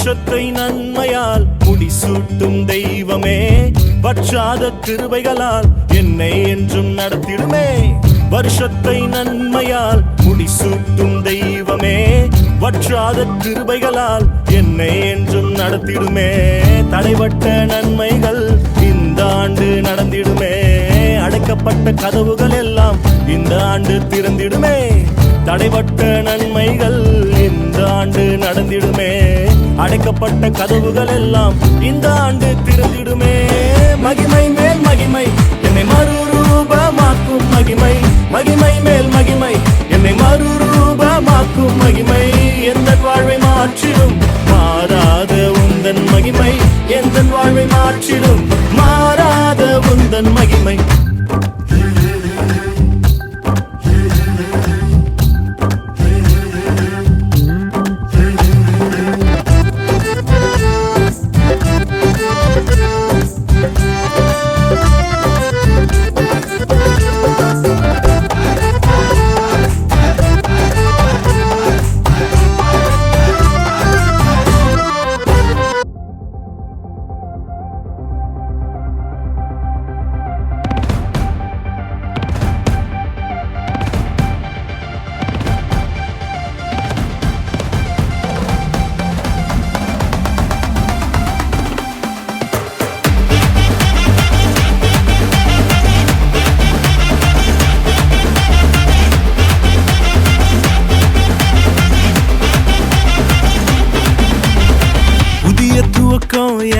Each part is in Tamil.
வருஷத்தை நன்மையால் முடிசூட்டும் தெய்வமே, வற்றாத கிருபைகளால் என்னை என்றும் நடத்திடுமே. வருஷத்தை நன்மையால் முடிசூட்டும் தெய்வமே, வற்றாத கிருபைகளால் என்னை என்றும் நடத்திடுமே. தடைபட்ட நன்மைகள் இந்த ஆண்டு நடந்திடுமே. அடைக்கப்பட்ட கதவுகள் எல்லாம் இந்த ஆண்டு திறந்திடுமே. தடைபட்ட நன்மைகள் இந்த ஆண்டு நடந்திடுமே. அடைக்கப்பட்ட கதவுகள் எல்லாம் இந்த ஆண்டு திறந்திடுமே. மகிமை மேல் மகிமை என்னை மறுரூபமாக்கும் மகிமை, மகிமை மேல் மகிமை என்னை மறுரூபமாக்கும் மகிமை. எந்த வாழ்வை மாற்றிடும் மாறாத உந்தன் மகிமை, எந்த வாழ்வை மாற்றிடும் மாறாத உந்தன் மகிமை.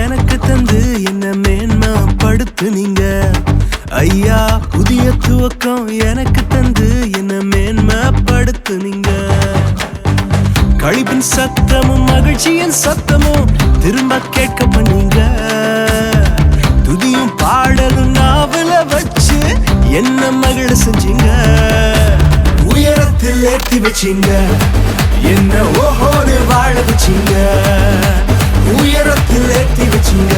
எனக்கு தந்து என்ன மேன்மைப்படுத்துனீங்க ஐயா. புதிய துவக்கம் எனக்கு தந்து என்ன மேன்மைப்படுத்துனீங்க. கழிப்பின் சத்தமும் மகிழ்ச்சியின் சத்தமும் திரும்ப கேட்க பண்ணீங்க. துதியும் பாடலும் நாவல வச்சு என்ன மகிழ செஞ்சீங்க. உயரத்தில் ஏற்றி வச்சீங்க, என்ன ஓஹோன்னு வாழ வச்சீங்க. உயரத்தில் ஏற்றி வச்சீங்க,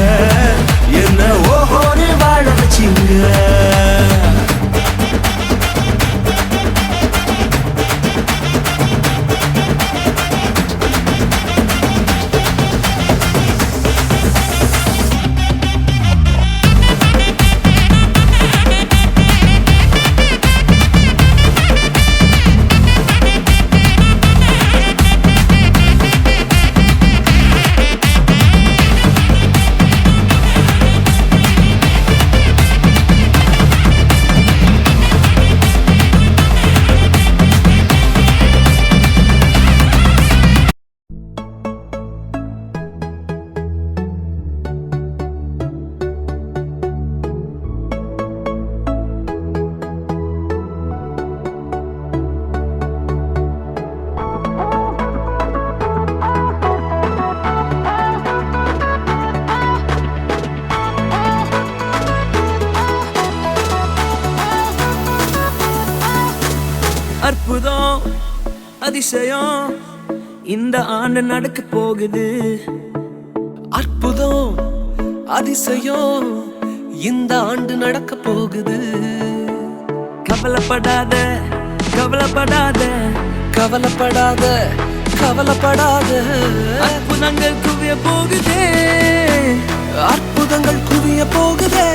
என்ன ஓஹோன்னு வாழ வச்சீங்க. அற்புதம் அதிசயம் இந்த ஆண்டு நடக்க போகுது. அற்புதம் அதிசயம் இந்த ஆண்டு நடக்க போகுது. கவலைப்படாத கவலைப்படாத கவலைப்படாத கவலைப்படாத. அற்புதங்கள் குவிய போகுதே, அற்புதங்கள் குவிய போகுதே.